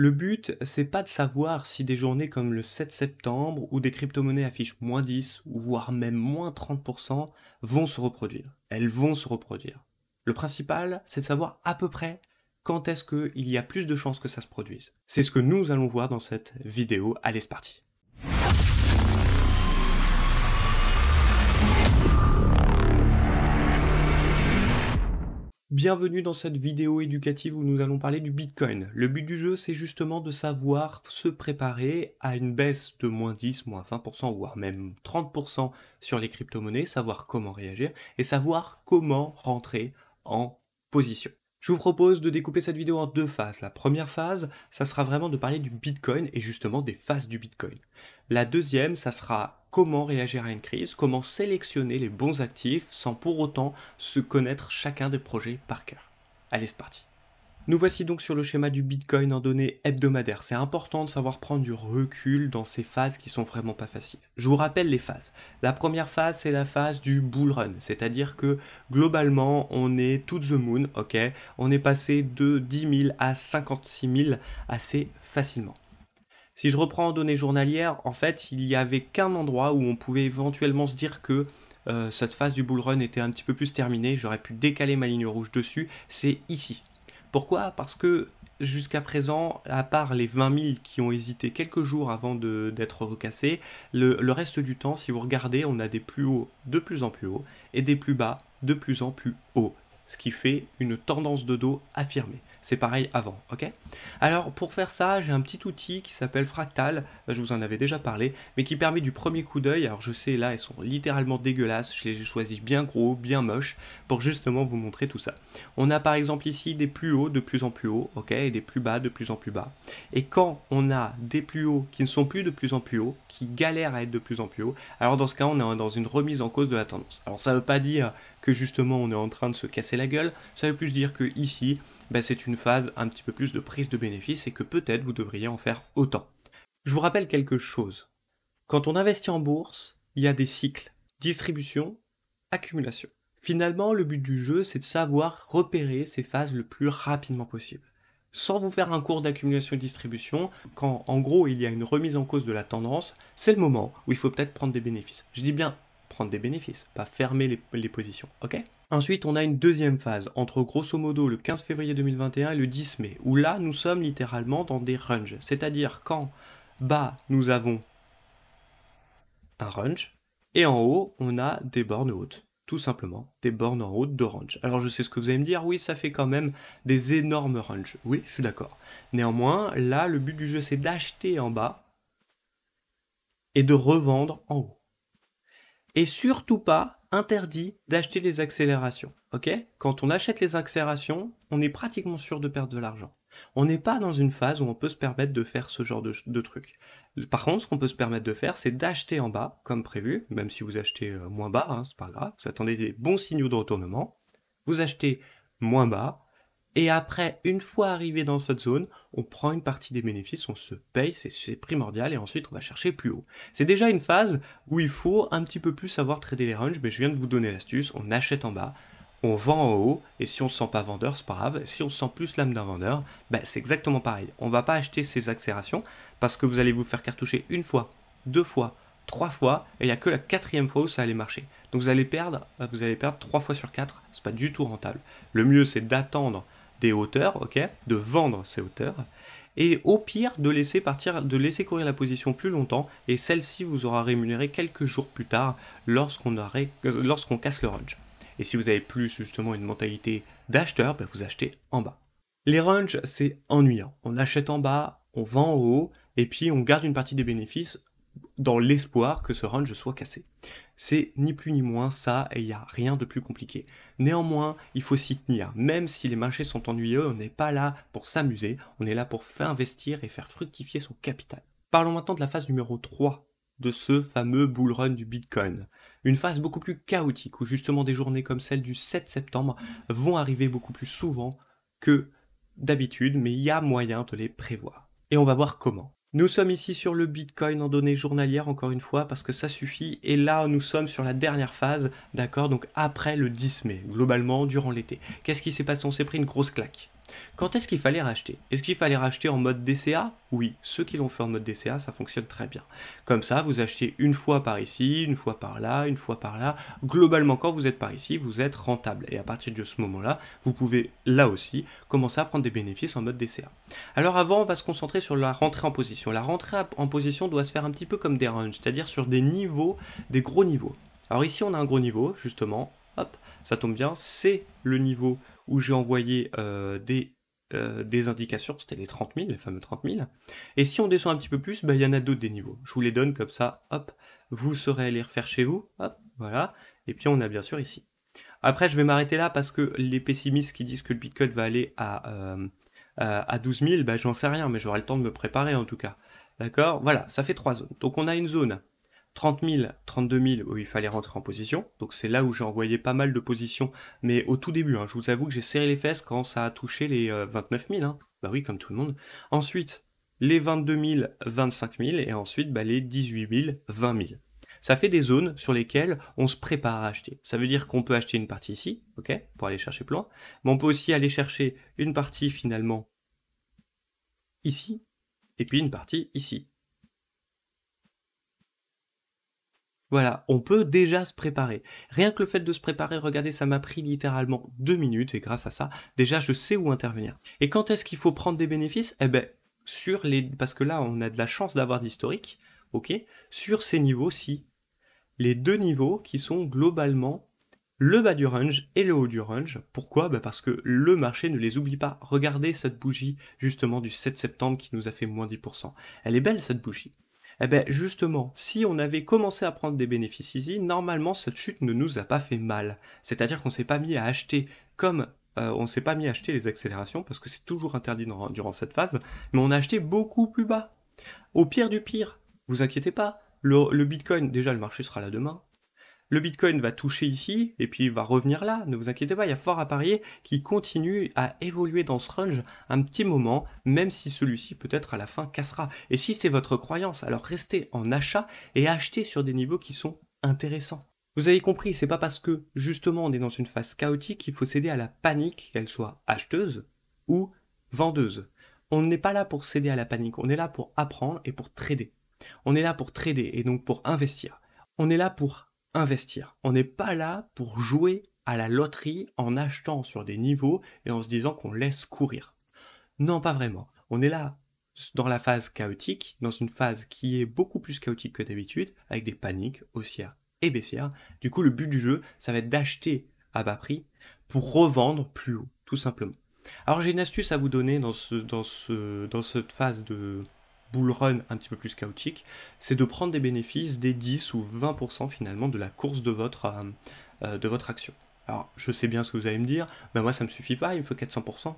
Le but, c'est pas de savoir si des journées comme le 7 septembre ou des crypto-monnaies affichent -10 ou voire même -30% vont se reproduire. Elles vont se reproduire. Le principal, c'est de savoir à peu près quand est-ce qu'il y a plus de chances que ça se produise. C'est ce que nous allons voir dans cette vidéo. Allez, c'est parti. Bienvenue dans cette vidéo éducative où nous allons parler du Bitcoin. Le but du jeu, c'est justement de savoir se préparer à une baisse de -10, -20%, voire même 30% sur les crypto-monnaies, savoir comment réagir et savoir comment rentrer en position. Je vous propose de découper cette vidéo en deux phases. La première phase, ça sera vraiment de parler du Bitcoin et justement des phases du Bitcoin. La deuxième, ça sera comment réagir à une crise, comment sélectionner les bons actifs sans pour autant se connaître chacun des projets par cœur. Allez, c'est parti. Nous voici donc sur le schéma du Bitcoin en données hebdomadaires. C'est important de savoir prendre du recul dans ces phases qui sont vraiment pas faciles. Je vous rappelle les phases. La première phase, c'est la phase du bull run, c'est-à-dire que globalement, on est to the moon, ok. On est passé de 10 000 à 56 000 assez facilement. Si je reprends en données journalières, en fait, il n'y avait qu'un endroit où on pouvait éventuellement se dire que cette phase du bull run était un petit peu plus terminée, j'aurais pu décaler ma ligne rouge dessus, c'est ici. Pourquoi? Parce que jusqu'à présent, à part les 20 000 qui ont hésité quelques jours avant d'être recassés, le reste du temps, si vous regardez, on a des plus hauts de plus en plus hauts et des plus bas de plus en plus hauts, ce qui fait une tendance de dos affirmée. C'est pareil avant, ok? Alors pour faire ça, j'ai un petit outil qui s'appelle Fractal, je vous en avais déjà parlé, mais qui permet du premier coup d'œil. Alors je sais, là, elles sont littéralement dégueulasses, je les ai choisis bien gros, bien moches, pour justement vous montrer tout ça. On a par exemple ici des plus hauts de plus en plus hauts, ok, et des plus bas de plus en plus bas. Et quand on a des plus hauts qui ne sont plus de plus en plus hauts, qui galèrent à être de plus en plus hauts, alors dans ce cas, on est dans une remise en cause de la tendance. Alors ça ne veut pas dire que justement on est en train de se casser la gueule, ça veut plus dire que ici, c'est une phase un petit peu plus de prise de bénéfice et que peut-être vous devriez en faire autant. Je vous rappelle quelque chose. Quand on investit en bourse, il y a des cycles. Distribution, accumulation. Finalement, le but du jeu, c'est de savoir repérer ces phases le plus rapidement possible. Sans vous faire un cours d'accumulation et distribution, quand en gros il y a une remise en cause de la tendance, c'est le moment où il faut peut-être prendre des bénéfices. Je dis bien prendre des bénéfices, pas fermer les positions, ok? Ensuite, on a une deuxième phase, entre grosso modo le 15 février 2021 et le 10 mai, où là, nous sommes littéralement dans des ranges. C'est-à-dire qu'en bas, nous avons un range, et en haut, on a des bornes hautes. Tout simplement, des bornes en haut de range. Alors je sais ce que vous allez me dire, oui, ça fait quand même des énormes ranges. Oui, je suis d'accord. Néanmoins, là, le but du jeu, c'est d'acheter en bas et de revendre en haut. Et surtout pas interdit d'acheter les accélérations, ok? Quand on achète les accélérations, on est pratiquement sûr de perdre de l'argent. On n'est pas dans une phase où on peut se permettre de faire ce genre de truc. Par contre, ce qu'on peut se permettre de faire, c'est d'acheter en bas, comme prévu, même si vous achetez moins bas, hein, c'est pas grave, vous attendez des bons signaux de retournement, vous achetez moins bas, et après, une fois arrivé dans cette zone, on prend une partie des bénéfices, on se paye, c'est primordial, et ensuite on va chercher plus haut. C'est déjà une phase où il faut un petit peu plus savoir trader les ranges, mais je viens de vous donner l'astuce, on achète en bas, on vend en haut, et si on se sent pas vendeur, c'est pas grave, si on se sent plus l'âme d'un vendeur, c'est exactement pareil. On va pas acheter ces accélérations, parce que vous allez vous faire cartoucher une fois, deux fois, trois fois, et il n'y a que la quatrième fois où ça allait marcher. Donc vous allez perdre 3 fois sur 4, c'est pas du tout rentable. Le mieux c'est d'attendre des hauteurs, ok, de vendre ces hauteurs, et au pire de laisser courir la position plus longtemps, et celle-ci vous aura rémunéré quelques jours plus tard lorsqu'on casse le range. Et si vous avez plus justement une mentalité d'acheteur, vous achetez en bas. Les ranges, c'est ennuyant. On achète en bas, on vend en haut, et puis on garde une partie des bénéfices dans l'espoir que ce range soit cassé. C'est ni plus ni moins ça, et il n'y a rien de plus compliqué. Néanmoins, il faut s'y tenir. Même si les marchés sont ennuyeux, on n'est pas là pour s'amuser, on est là pour faire investir et faire fructifier son capital. Parlons maintenant de la phase numéro 3 de ce fameux bull run du Bitcoin. Une phase beaucoup plus chaotique, où justement des journées comme celle du 7 septembre vont arriver beaucoup plus souvent que d'habitude, mais il y a moyen de les prévoir. Et on va voir comment. Nous sommes ici sur le Bitcoin en données journalières, encore une fois, parce que ça suffit. Et là, nous sommes sur la dernière phase, d'accord, donc après le 10 mai, globalement, durant l'été. Qu'est-ce qui s'est passé? On s'est pris une grosse claque. Quand est-ce qu'il fallait racheter? Est-ce qu'il fallait racheter en mode DCA? Oui, ceux qui l'ont fait en mode DCA, ça fonctionne très bien. Comme ça, vous achetez une fois par ici, une fois par là, une fois par là. Globalement, quand vous êtes par ici, vous êtes rentable. Et à partir de ce moment-là, vous pouvez là aussi commencer à prendre des bénéfices en mode DCA. Alors avant, on va se concentrer sur la rentrée en position. La rentrée en position doit se faire un petit peu comme des ranges, c'est-à-dire sur des niveaux, des gros niveaux. Alors ici, on a un gros niveau, justement. Hop, ça tombe bien, c'est le niveau où j'ai envoyé des indications, c'était les 30 000, les fameux 30 000. Et si on descend un petit peu plus, bah, il y en a d'autres des niveaux. Je vous les donne comme ça, hop, vous saurez les refaire chez vous, hop, voilà. Et puis on a bien sûr ici. Après, je vais m'arrêter là parce que les pessimistes qui disent que le Bitcoin va aller à 12 000, bah, j'en sais rien, mais j'aurai le temps de me préparer en tout cas. D'accord? Voilà, ça fait 3 zones. Donc on a une zone 30 000, 32 000 où il fallait rentrer en position. Donc c'est là où j'ai envoyé pas mal de positions. Mais au tout début, hein, je vous avoue que j'ai serré les fesses quand ça a touché les 29 000. Hein. Bah oui, comme tout le monde. Ensuite, les 22 000, 25 000. Et ensuite, bah, les 18 000, 20 000. Ça fait des zones sur lesquelles on se prépare à acheter. Ça veut dire qu'on peut acheter une partie ici, ok, pour aller chercher plus loin. Mais on peut aussi aller chercher une partie finalement ici. Et puis une partie ici. Voilà, on peut déjà se préparer. Rien que le fait de se préparer, regardez, ça m'a pris littéralement 2 minutes et grâce à ça, déjà je sais où intervenir. Et quand est-ce qu'il faut prendre des bénéfices? Eh ben, parce que là on a de la chance d'avoir d'historique, ok, sur ces niveaux-ci. Les deux niveaux qui sont globalement le bas du range et le haut du range. Pourquoi? Bah parce que le marché ne les oublie pas. Regardez cette bougie justement du 7 septembre qui nous a fait moins 10%. Elle est belle cette bougie. Eh bien justement, si on avait commencé à prendre des bénéfices ici, normalement cette chute ne nous a pas fait mal. C'est-à-dire qu'on s'est pas mis à acheter comme on s'est pas mis à acheter les accélérations parce que c'est toujours interdit durant cette phase, mais on a acheté beaucoup plus bas. Au pire du pire, vous inquiétez pas, le Bitcoin, déjà le marché sera là demain, le Bitcoin va toucher ici, et puis il va revenir là, ne vous inquiétez pas, il y a fort à parier qu'il continue à évoluer dans ce range un petit moment, même si celui-ci peut-être à la fin cassera. Et si c'est votre croyance, alors restez en achat et achetez sur des niveaux qui sont intéressants. Vous avez compris, c'est pas parce que justement on est dans une phase chaotique qu'il faut céder à la panique, qu'elle soit acheteuse ou vendeuse. On n'est pas là pour céder à la panique, on est là pour apprendre et pour trader. On est là pour trader et donc pour investir. On est là pour investir. On n'est pas là pour jouer à la loterie en achetant sur des niveaux et en se disant qu'on laisse courir. Non, pas vraiment. On est là dans la phase chaotique, dans une phase qui est beaucoup plus chaotique que d'habitude, avec des paniques haussières et baissières. Du coup, le but du jeu, ça va être d'acheter à bas prix pour revendre plus haut, tout simplement. Alors j'ai une astuce à vous donner dans cette phase de bull run un petit peu plus chaotique, c'est de prendre des bénéfices des 10 ou 20% finalement de la course de votre action. Alors je sais bien ce que vous allez me dire, ben moi ça me suffit pas, il me faut 400%.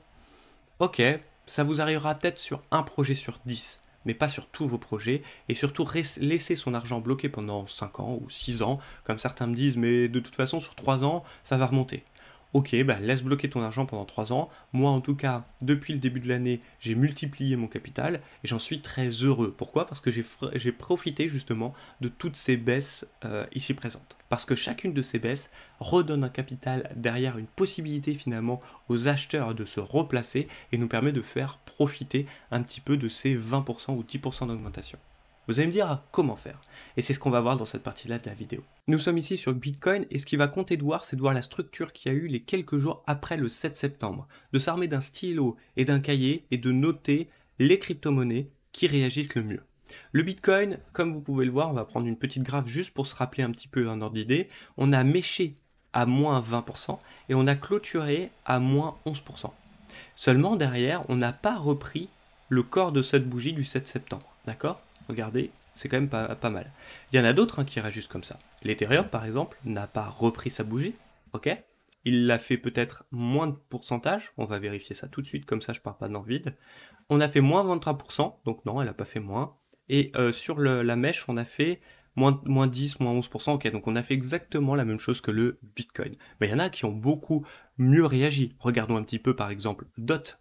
Ok, ça vous arrivera peut-être sur un projet sur 10, mais pas sur tous vos projets, et surtout laisser son argent bloqué pendant 5 ans ou 6 ans, comme certains me disent, mais de toute façon sur 3 ans, ça va remonter. Ok, bah laisse bloquer ton argent pendant 3 ans. Moi, en tout cas, depuis le début de l'année, j'ai multiplié mon capital et j'en suis très heureux. Pourquoi? Parce que j'ai profité justement de toutes ces baisses ici présentes. Parce que chacune de ces baisses redonne un capital derrière, une possibilité finalement aux acheteurs de se replacer et nous permet de faire profiter un petit peu de ces 20% ou 10% d'augmentation. Vous allez me dire comment faire. Et c'est ce qu'on va voir dans cette partie-là de la vidéo. Nous sommes ici sur Bitcoin et ce qui va compter de voir, c'est de voir la structure qu'il y a eu les quelques jours après le 7 septembre. De s'armer d'un stylo et d'un cahier et de noter les crypto-monnaies qui réagissent le mieux. Le Bitcoin, comme vous pouvez le voir, on va prendre une petite graphe juste pour se rappeler un petit peu un ordre d'idée. On a méché à moins 20% et on a clôturé à moins 11%. Seulement derrière, on n'a pas repris le corps de cette bougie du 7 septembre. D'accord? Regardez, c'est quand même pas mal. Il y en a d'autres qui réagissent comme ça. L'Ethereum, par exemple, n'a pas repris sa bougie, ok? Il l'a fait peut-être moins de pourcentage, on va vérifier ça tout de suite, comme ça je pars pas dans le vide. On a fait moins 23%, donc non, elle n'a pas fait moins. Et sur la mèche, on a fait moins 10, moins 11%, ok, donc on a fait exactement la même chose que le Bitcoin. Mais il y en a qui ont beaucoup mieux réagi. Regardons un petit peu par exemple DOT.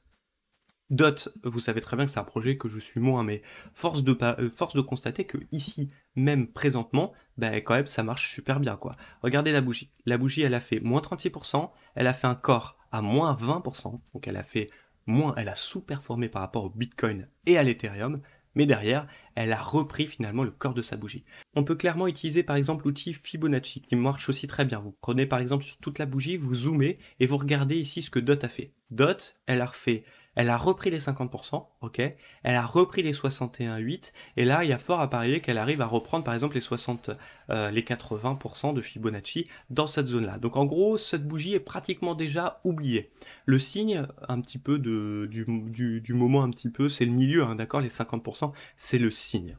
DOT, vous savez très bien que c'est un projet que je suis moins, mais force de constater que ici, même présentement, bah, quand même ça marche super bien quoi. Regardez la bougie. La bougie elle a fait moins 36%, elle a fait un corps à moins 20%, donc elle a fait moins elle a sous-performé par rapport au Bitcoin et à l'Ethereum, mais derrière, elle a repris finalement le corps de sa bougie. On peut clairement utiliser par exemple l'outil Fibonacci, qui marche aussi très bien. Vous prenez par exemple sur toute la bougie, vous zoomez et vous regardez ici ce que DOT a fait. DOT, elle a repris les 50%, ok, elle a repris les 61,8, et là, il y a fort à parier qu'elle arrive à reprendre par exemple les 80% de Fibonacci dans cette zone-là. Donc en gros, cette bougie est pratiquement déjà oubliée. Le signe, un petit peu du moment un petit peu, c'est le milieu, hein, d'accord, les 50%, c'est le signe.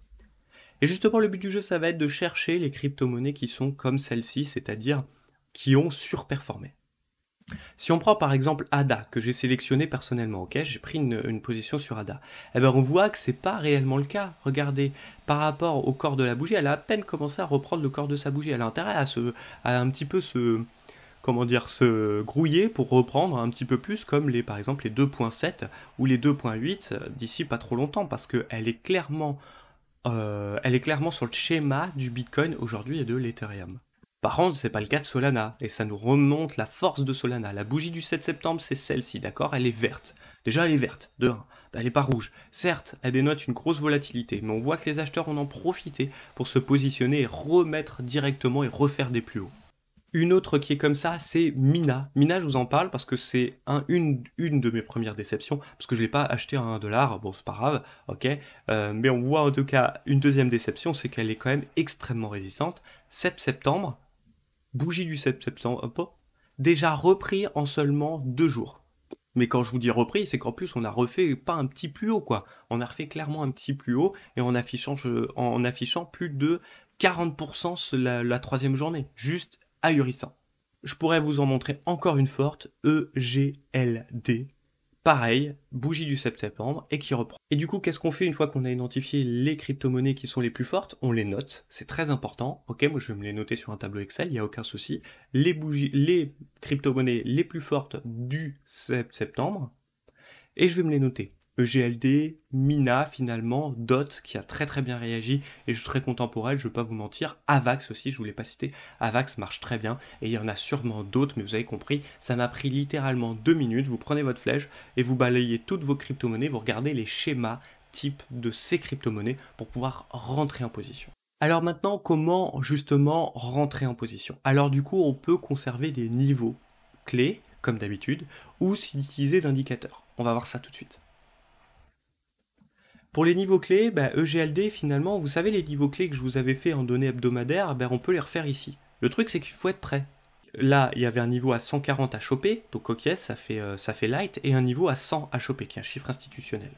Et justement, le but du jeu, ça va être de chercher les crypto-monnaies qui sont comme celle-ci, c'est-à-dire qui ont surperformé. Si on prend par exemple ADA, que j'ai sélectionné personnellement, ok, j'ai pris une position sur ADA, eh ben on voit que c'est pas réellement le cas. Regardez, par rapport au corps de la bougie, elle a à peine commencé à reprendre le corps de sa bougie. Elle a intérêt à un petit peu se grouiller pour reprendre un petit peu plus comme par exemple les 2.7 ou les 2.8 d'ici pas trop longtemps, parce qu'elle est clairement sur le schéma du Bitcoin aujourd'hui et de l'Ethereum. Par contre, c'est pas le cas de Solana, et ça nous remonte la force de Solana. La bougie du 7 septembre, c'est celle-ci, d'accord? Elle est verte. Déjà, elle est verte, de 1. Elle n'est pas rouge. Certes, elle dénote une grosse volatilité, mais on voit que les acheteurs en ont profité pour se positionner et remettre directement et refaire des plus hauts. Une autre qui est comme ça, c'est Mina. Mina, je vous en parle parce que c'est une de mes premières déceptions, parce que je ne l'ai pas acheté à 1$, bon c'est pas grave, ok. Mais on voit en tout cas une deuxième déception, c'est qu'elle est quand même extrêmement résistante. 7 septembre, bougie du 7 septembre, hop, déjà repris en seulement 2 jours. Mais quand je vous dis repris, c'est qu'en plus on a refait pas un petit plus haut quoi. On a refait clairement un petit plus haut et en affichant plus de 40% la troisième journée. Juste ahurissant. Je pourrais vous en montrer encore une forte, EGLD. Pareil, bougie du 7 septembre et qui reprend. Et du coup, qu'est-ce qu'on fait une fois qu'on a identifié les crypto-monnaies qui sont les plus fortes? On les note, c'est très important. Ok, moi je vais me les noter sur un tableau Excel, il n'y a aucun souci. Les crypto-monnaies les plus fortes du 7 septembre, et je vais me les noter. EGLD, Mina finalement, DOT qui a très très bien réagi et je suis très content pour elle, je ne vais pas vous mentir. Avax aussi, je ne vous l'ai pas cité, Avax marche très bien et il y en a sûrement d'autres, mais vous avez compris, ça m'a pris littéralement 2 minutes. Vous prenez votre flèche et vous balayez toutes vos crypto-monnaies, vous regardez les schémas types de ces crypto-monnaies pour pouvoir rentrer en position. Alors maintenant, comment justement rentrer en position? Alors du coup, on peut conserver des niveaux clés, comme d'habitude, ou s'utiliser d'indicateurs. On va voir ça tout de suite. Pour les niveaux clés, EGLD finalement, vous savez les niveaux clés que je vous avais fait en données hebdomadaires, on peut les refaire ici. Le truc c'est qu'il faut être prêt. Là, il y avait un niveau à 140 à choper, donc ok, ça fait light, et un niveau à 100 à choper, qui est un chiffre institutionnel.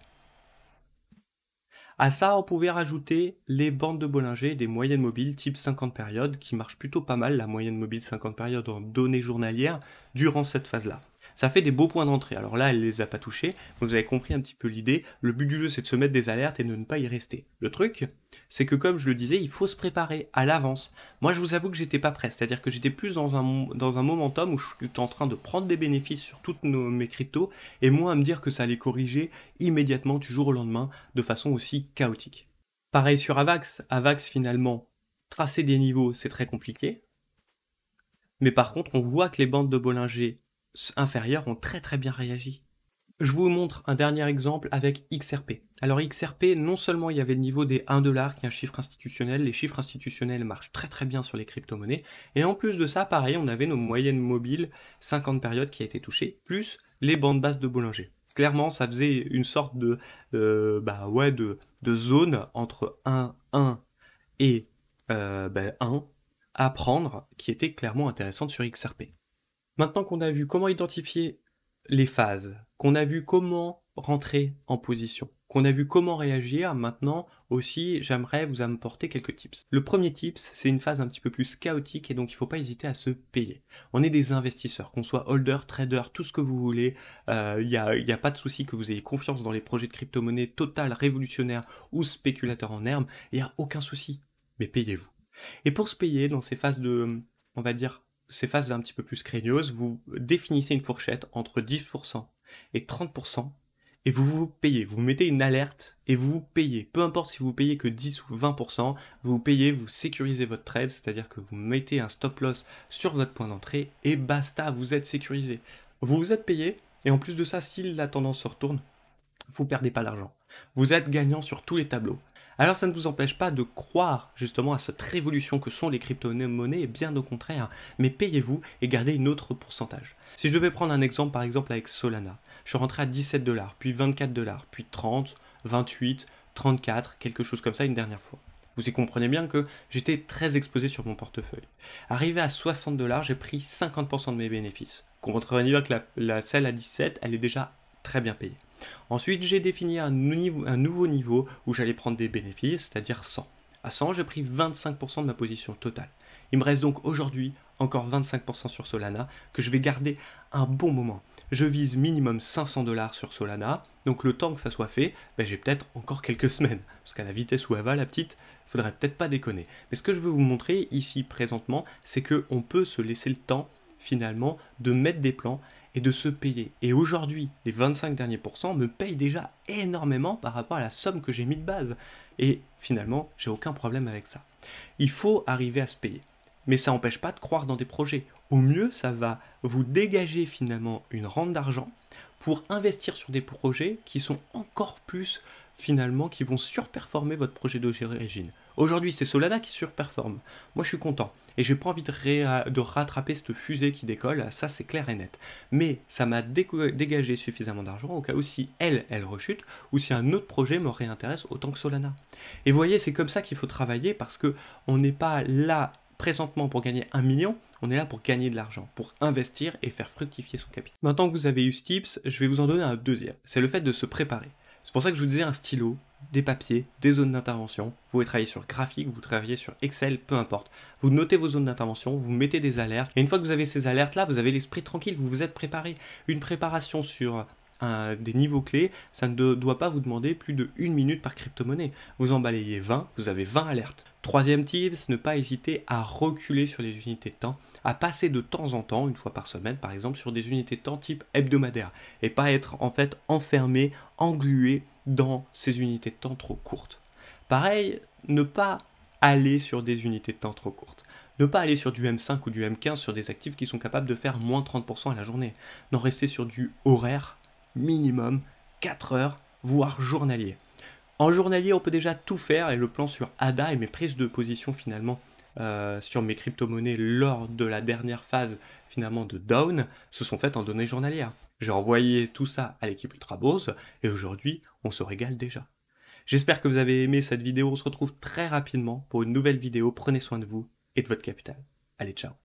À ça, on pouvait rajouter les bandes de Bollinger, des moyennes mobiles type 50 périodes, qui marchent plutôt pas mal, la moyenne mobile 50 périodes en données journalières, durant cette phase-là. Ça fait des beaux points d'entrée. Alors là, elle les a pas touchés, mais vous avez compris un petit peu l'idée. Le but du jeu, c'est de se mettre des alertes et de ne pas y rester. Le truc, c'est que comme je le disais, il faut se préparer à l'avance. Moi, je vous avoue que j'étais pas prêt, c'est-à-dire que j'étais plus dans un momentum où je suis en train de prendre des bénéfices sur toutes mes cryptos, et moi à me dire que ça allait corriger immédiatement du jour au lendemain, de façon aussi chaotique. Pareil sur Avax. Avax, finalement, tracer des niveaux, c'est très compliqué. Mais par contre, on voit que les bandes de Bollinger inférieures ont très très bien réagi. Je vous montre un dernier exemple avec XRP. Alors XRP, non seulement il y avait le niveau des 1$, qui est un chiffre institutionnel, les chiffres institutionnels marchent très très bien sur les crypto-monnaies, et en plus de ça, pareil, on avait nos moyennes mobiles 50 périodes qui a été touchée, plus les bandes basses de Bollinger. Clairement, ça faisait une sorte de zone entre 1 et 1 à prendre, qui était clairement intéressante sur XRP. Maintenant qu'on a vu comment identifier les phases, qu'on a vu comment rentrer en position, qu'on a vu comment réagir, maintenant aussi j'aimerais vous apporter quelques tips. Le premier tips, c'est une phase un petit peu plus chaotique et donc il ne faut pas hésiter à se payer. On est des investisseurs, qu'on soit holder, trader, tout ce que vous voulez, il n'y a pas de souci que vous ayez confiance dans les projets de crypto-monnaie total, révolutionnaire ou spéculateur en herbe, il n'y a aucun souci, mais payez-vous. Et pour se payer dans ces phases on va dire, ces phases un petit peu plus craigneuses, vous définissez une fourchette entre 10% et 30%, et vous payez, vous mettez une alerte et vous payez. Peu importe si vous payez que 10 ou 20%, vous payez, vous sécurisez votre trade, c'est-à-dire que vous mettez un stop loss sur votre point d'entrée et basta, vous êtes sécurisé. Vous vous êtes payé, Et en plus de ça, si la tendance se retourne, vous perdez pas d'argent. Vous êtes gagnant sur tous les tableaux. Alors ça ne vous empêche pas de croire justement à cette révolution que sont les crypto-monnaies, bien au contraire, mais payez-vous et gardez une autre pourcentage. Si je devais prendre un exemple par exemple avec Solana, je suis rentré à 17 $, puis 24 $, puis 30, 28, 34, quelque chose comme ça une dernière fois. Vous y comprenez bien que j'étais très exposé sur mon portefeuille. Arrivé à 60 $, j'ai pris 50% de mes bénéfices. Comprenez bien que celle à 17, elle est déjà très bien payée. Ensuite, j'ai défini un nouveau niveau où j'allais prendre des bénéfices, c'est-à-dire 100. À 100, j'ai pris 25% de ma position totale. Il me reste donc aujourd'hui encore 25% sur Solana que je vais garder un bon moment. Je vise minimum 500 $ sur Solana, donc le temps que ça soit fait, j'ai peut-être encore quelques semaines. Parce qu'à la vitesse où elle va, la petite, faudrait peut-être pas déconner. Mais ce que je veux vous montrer ici présentement, c'est qu'on peut se laisser le temps finalement de mettre des plans et de se payer. Et aujourd'hui, les 25 derniers pourcents me payent déjà énormément par rapport à la somme que j'ai mis de base. Et finalement, j'ai aucun problème avec ça. Il faut arriver à se payer. Mais ça n'empêche pas de croire dans des projets. Au mieux, ça va vous dégager finalement une rente d'argent pour investir sur des projets qui sont encore plus finalement, qui vont surperformer votre projet d'origine. Aujourd'hui, c'est Solana qui surperforme. Moi, je suis content. Et j'ai pas envie de rattraper cette fusée qui décolle, ça c'est clair et net. Mais ça m'a dégagé suffisamment d'argent au cas où si elle rechute, ou si un autre projet me réintéresse autant que Solana. Et vous voyez, c'est comme ça qu'il faut travailler parce que on n'est pas là présentement pour gagner 1 million, on est là pour gagner de l'argent, pour investir et faire fructifier son capital. Maintenant que vous avez eu ce tips, je vais vous en donner un deuxième. C'est le fait de se préparer. C'est pour ça que je vous disais un stylo, des papiers, des zones d'intervention. Vous pouvez travailler sur graphique, vous travaillez sur Excel, peu importe. Vous notez vos zones d'intervention, vous mettez des alertes. Et une fois que vous avez ces alertes-là, vous avez l'esprit tranquille, vous vous êtes préparé. Une préparation sur des niveaux clés, ça ne doit pas vous demander plus de 1 minute par crypto-monnaie. Vous en balayez 20, vous avez 20 alertes. Troisième tips, ne pas hésiter à reculer sur les unités de temps, à passer de temps en temps, une fois par semaine par exemple, sur des unités de temps type hebdomadaire, et pas être en fait enfermé, englué dans ces unités de temps trop courtes. Pareil, ne pas aller sur des unités de temps trop courtes. Ne pas aller sur du M5 ou du M15 sur des actifs qui sont capables de faire moins 30% à la journée. Non, rester sur du horaire minimum 4 heures, voire journalier. En journalier, on peut déjà tout faire et le plan sur ADA et mes prises de position finalement sur mes crypto-monnaies lors de la dernière phase finalement de down se sont faites en données journalières. J'ai envoyé tout ça à l'équipe Ultrabose et aujourd'hui, on se régale déjà. J'espère que vous avez aimé cette vidéo, on se retrouve très rapidement pour une nouvelle vidéo, prenez soin de vous et de votre capital. Allez, ciao.